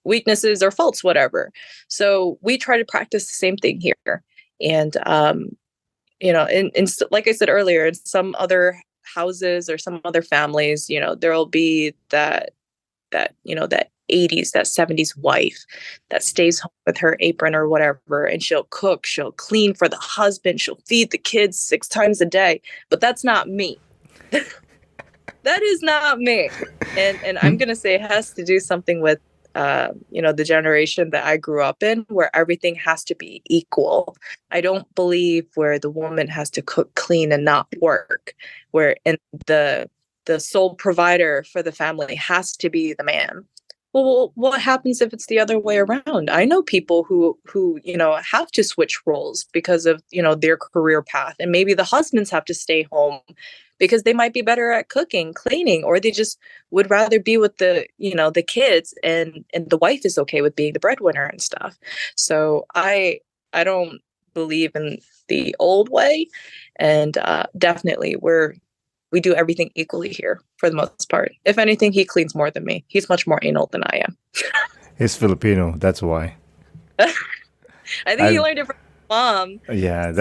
weaknesses or faults, whatever. So we try to practice the same thing here. And, like I said earlier, in some other houses or some other families, there'll be that 80s, that 70s wife that stays home with her apron or whatever, and she'll cook, she'll clean for the husband, she'll feed the kids 6 times a day. But that's not me. That is not me. And I'm going to say it has to do something with, the generation that I grew up in, where everything has to be equal. I don't believe where the woman has to cook, clean, and not work, where the sole provider for the family has to be the man. Well, what happens if it's the other way around? I know people who have to switch roles because of, their career path. And maybe the husbands have to stay home because they might be better at cooking, cleaning, or they just would rather be with the kids, and the wife is okay with being the breadwinner and stuff. So I don't believe in the old way. And definitely we do everything equally here for the most part. If anything, he cleans more than me. He's much more anal than I am. He's Filipino. That's why. I think he learned it from his mom. Yeah,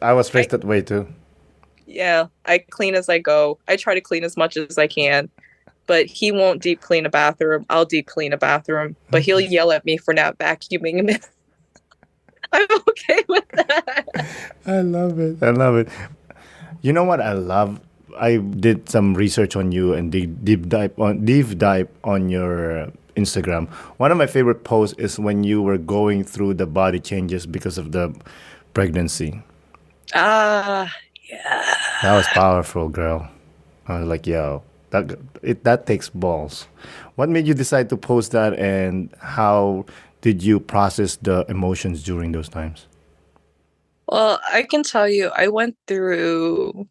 I was raised that way too. Yeah, I clean as I go. I try to clean as much as I can, but he won't deep clean a bathroom. I'll deep clean a bathroom, but he'll yell at me for not vacuuming. I'm okay with that. I love it. You know what I love? I did some research on you and deep dive on your Instagram. One of my favorite posts is when you were going through the body changes because of the pregnancy. Yeah. That was powerful, girl. I was like, yo, that takes balls. What made you decide to post that, and how did you process the emotions during those times? Well, I can tell you, I went through,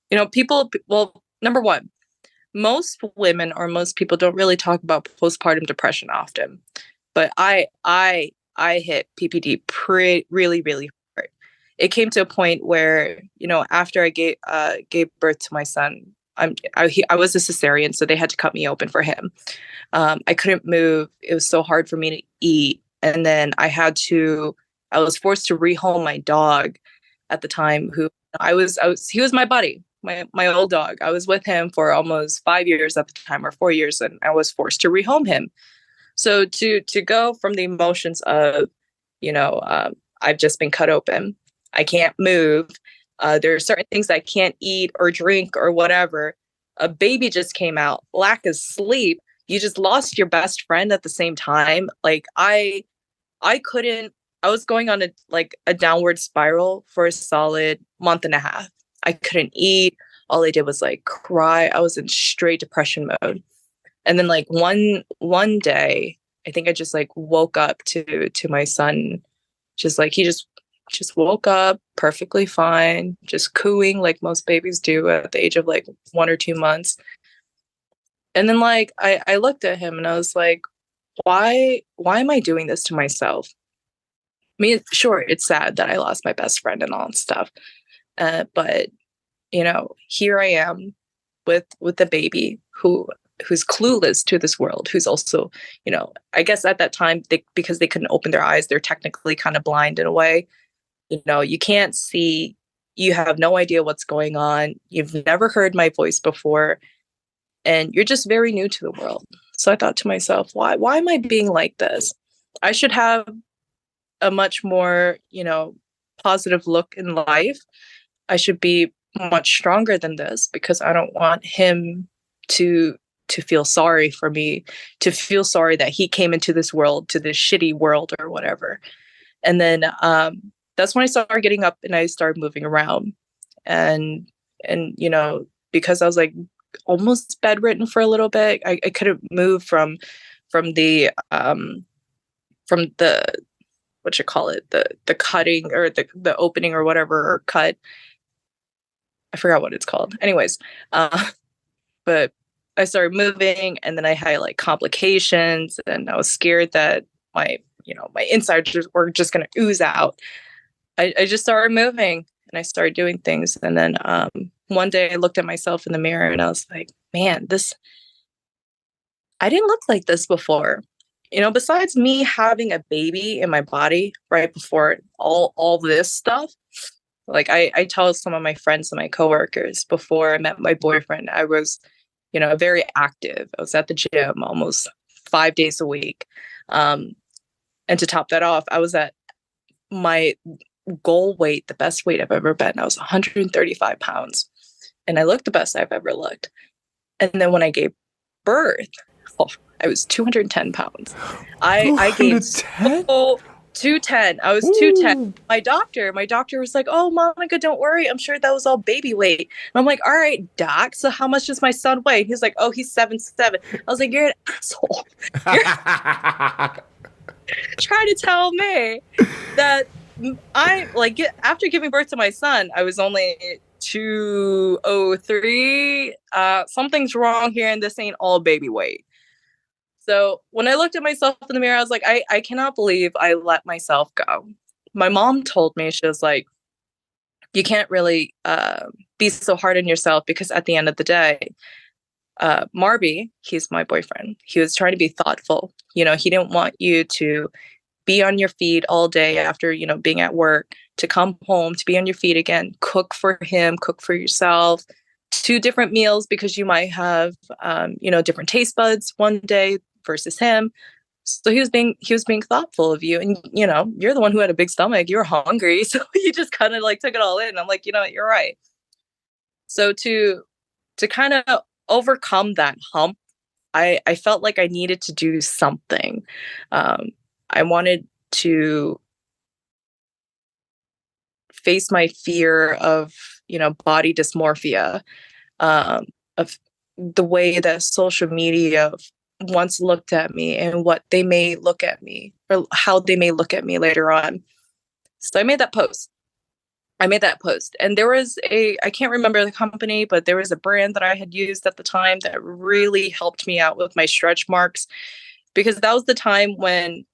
number one, most women or most people don't really talk about postpartum depression often, but I hit PPD really, really hard. It came to a point where, after I gave birth to my son, I was a cesarean, so they had to cut me open for him. I couldn't move. It was so hard for me to eat. And then I was forced to rehome my dog at the time, who he was my buddy, my old dog. I was with him for almost 5 years at the time, or 4 years, and I was forced to rehome him. So to go from the emotions of, I've just been cut open, I can't move, there are certain things I can't eat or drink or whatever. A baby just came out, lack of sleep. You just lost your best friend at the same time. Like I couldn't. I was going on a downward spiral for a solid month and a half. I couldn't eat. All I did was like cry. I was in straight depression mode. And then like one day, I think I just like woke up to my son, just like he just woke up perfectly fine, just cooing like most babies do at the age of like 1 or 2 months. And then like I looked at him and I was like, why am I doing this to myself? I mean, sure, it's sad that I lost my best friend and all that stuff. But here I am with a baby who's clueless to this world, who's also, I guess at that time, because they couldn't open their eyes, they're technically kind of blind in a way. You can't see, you have no idea what's going on. You've never heard my voice before, and you're just very new to the world. So I thought to myself, why am I being like this? I should have a much more, positive look in life. I should be much stronger than this, because I don't want him to feel sorry for me, to feel sorry that he came into this world, to this shitty world or whatever. And then that's when I started getting up and I started moving around. And because I was like almost bedridden for a little bit, I couldn't move from the from the what you call it, the cutting, or the opening or whatever, or cut. I forgot what it's called. Anyways, but I started moving, and then I had like complications, and I was scared that my insides were just going to ooze out. I just started moving, and I started doing things. And then one day I looked at myself in the mirror and I was like, man, I didn't look like this before. Besides me having a baby in my body right before all this stuff, like I tell some of my friends and my coworkers, before I met my boyfriend, I was, very active. I was at the gym almost 5 days a week. And to top that off, I was at my goal weight, the best weight I've ever been. I was 135 pounds, and I looked the best I've ever looked. And then when I gave birth, oh, I was 210 pounds. I gave 210? 210. I was 210. My doctor was like, "Oh, Monica, don't worry. I'm sure that was all baby weight." And I'm like, "All right, doc. So how much does my son weigh?" He's like, "Oh, he's 7'7". I was like, "You're an asshole. You're trying to tell me that I like after giving birth to my son, I was only 203. Something's wrong here, and this ain't all baby weight." So when I looked at myself in the mirror, I was like, I cannot believe I let myself go. My mom told me, she was like, you can't really be so hard on yourself, because at the end of the day, Marby, he's my boyfriend, he was trying to be thoughtful. He didn't want you to be on your feet all day after, being at work, to come home, to be on your feet again, cook for him, cook for yourself, 2 different meals, because you might have, different taste buds one day versus him. So he was being thoughtful of you. And, you're the one who had a big stomach. You were hungry. So you just kind of like took it all in. I'm like, you're right. So to kind of overcome that hump, I felt like I needed to do something. I wanted to face my fear of, body dysmorphia, of the way that social media once looked at me, and what they may look at me, or how they may look at me later on. So I made that post. I made that post, and there was I can't remember the company, but there was a brand that I had used at the time that really helped me out with my stretch marks, because that was the time when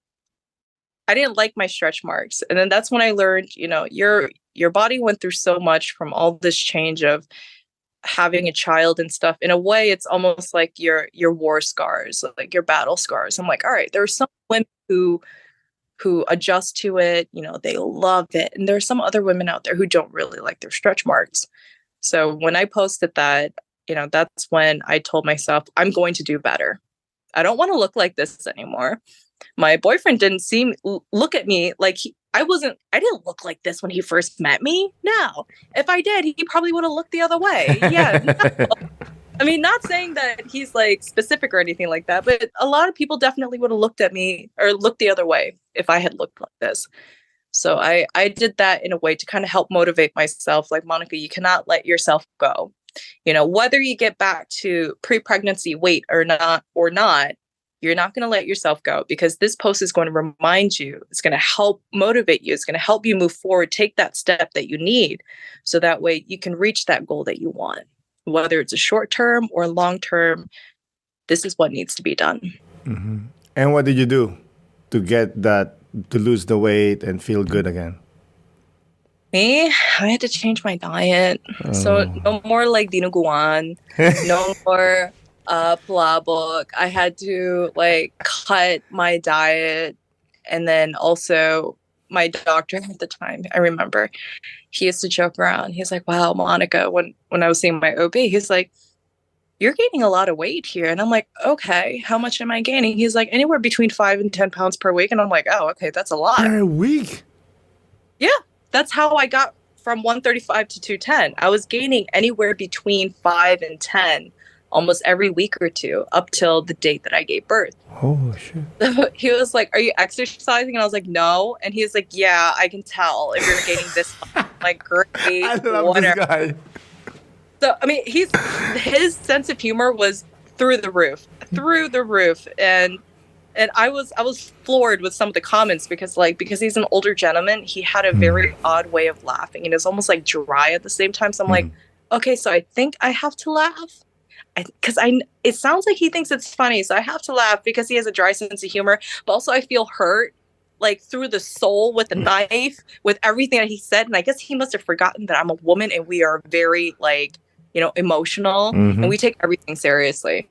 I didn't like my stretch marks. And then that's when I learned, your body went through so much from all this change of having a child and stuff. In a way, it's almost like your war scars, like your battle scars. I'm like, all right, there are some women who adjust to it, they love it. And there are some other women out there who don't really like their stretch marks. So when I posted that, that's when I told myself, I'm going to do better. I don't want to look like this anymore. My boyfriend didn't look at me like I didn't look like this when he first met me. No, if I did, he probably would have looked the other way. Yeah. No. I mean, not saying that he's like specific or anything like that, but a lot of people definitely would have looked at me or looked the other way if I had looked like this. So I did that in a way to kind of help motivate myself. Like, Monica, you cannot let yourself go. Whether you get back to pre-pregnancy weight or not, you're not going to let yourself go, because this post is going to remind you, it's going to help motivate you. It's going to help you move forward, take that step that you need. So that way you can reach that goal that you want, whether it's a short term or long term. This is what needs to be done. Mm-hmm. And what did you do to get that, to lose the weight and feel good again? Me, I had to change my diet. So no more like dinuguan, no more palabok. I had to like cut my diet. And then also my doctor at the time, I remember, he used to joke around. He's like, wow, Monica, when I was seeing my OB, he's like, you're gaining a lot of weight here. And I'm like, okay, how much am I gaining? He's like, anywhere between 5 and 10 pounds per week. And I'm like, oh, okay, that's a lot. Per week? Yeah, that's how I got from 135 to 210. I was gaining anywhere between 5 and 10 almost every week or two up till the date that I gave birth. Oh, shit. So he was like, are you exercising? And I was like, no. And he's like, yeah, I can tell if you're gaining this much. I'm like, great. I love this guy. So, I mean, his sense of humor was through the roof. And I was floored with some of the comments, because he's an older gentleman, he had a very odd way of laughing, and it's almost like dry at the same time. So I'm like, okay, so I think I have to laugh, because it sounds like he thinks it's funny, so I have to laugh because he has a dry sense of humor. But also I feel hurt, like through the soul, with a knife, with everything that he said. And I guess he must have forgotten that I'm a woman and we are very emotional, and we take everything seriously.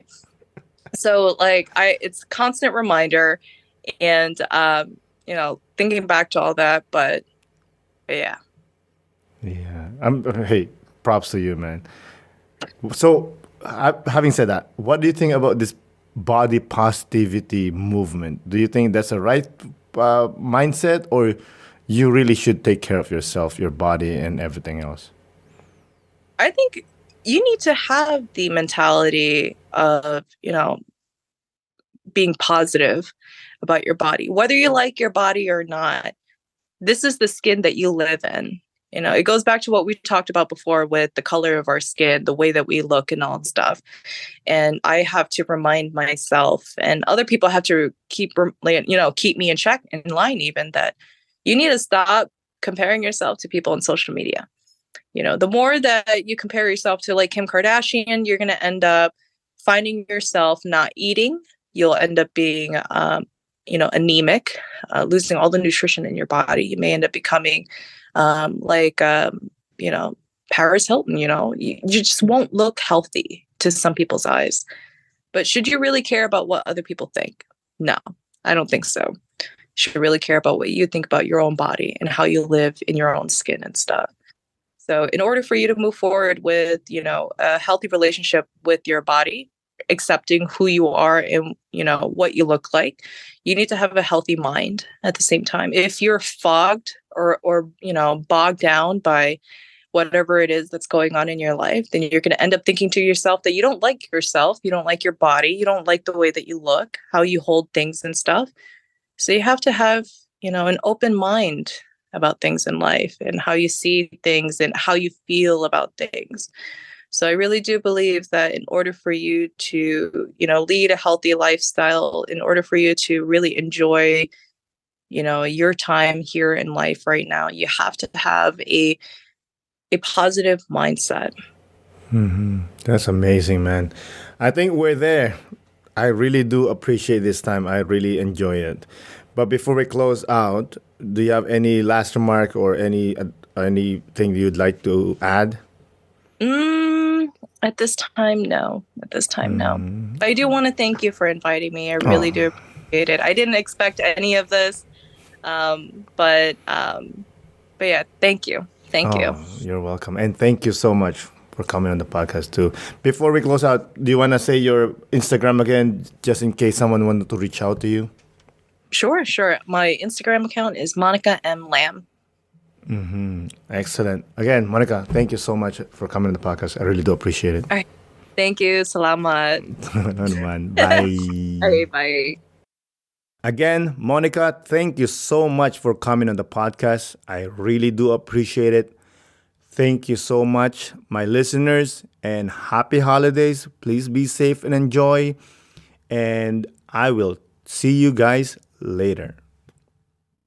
So it's a constant reminder, and thinking back to all that, but yeah. Hey, props to you, man. So having said that, what do you think about this body positivity movement? Do you think that's a right mindset, or you really should take care of yourself, your body, and everything else? I think you need to have the mentality of, being positive about your body, whether you like your body or not. This is the skin that you live in. It goes back to what we talked about before with the color of our skin, the way that we look and all that stuff. And I have to remind myself, and other people have to keep me in check, in line even, that you need to stop comparing yourself to people on social media. The more that you compare yourself to like Kim Kardashian, you're going to end up finding yourself not eating. You'll end up being, anemic, losing all the nutrition in your body. You may end up becoming Paris Hilton. You just won't look healthy to some people's eyes. But should you really care about what other people think? No, I don't think so. You should really care about what you think about your own body and how you live in your own skin and stuff. So in order for you to move forward with, a healthy relationship with your body, accepting who you are and, what you look like, you need to have a healthy mind at the same time. If you're fogged or bogged down by whatever it is that's going on in your life, then you're going to end up thinking to yourself that you don't like yourself, you don't like your body, you don't like the way that you look, how you hold things and stuff. So you have to have, an open mind about things in life and how you see things and how you feel about things. So I really do believe that in order for you to, lead a healthy lifestyle, in order for you to really enjoy your time here in life right now, you have to have a positive mindset. That's amazing, man. I think we're there. I really do appreciate this time. I really enjoy it. But before we close out, do you have any last remark or anything you'd like to add? Mm, at this time, no. At this time, no. I do want to thank you for inviting me. I really Oh, do appreciate it. I didn't expect any of this, but yeah, thank you. Thank you. oh, you're welcome. And thank you so much for coming on the podcast too. Before we close out, do you want to say your Instagram again, just in case someone wanted to reach out to you? Sure, sure. My Instagram account is Monica M. Lamb. Excellent. Again, Monica, thank you so much for coming on the podcast. I really do appreciate it. All right. Thank you. Salamat. Ano naman. All Bye. right, bye. Again, Monica, thank you so much for coming on the podcast. I really do appreciate it. Thank you so much, my listeners, and happy holidays. Please be safe and enjoy. And I will see you guys later.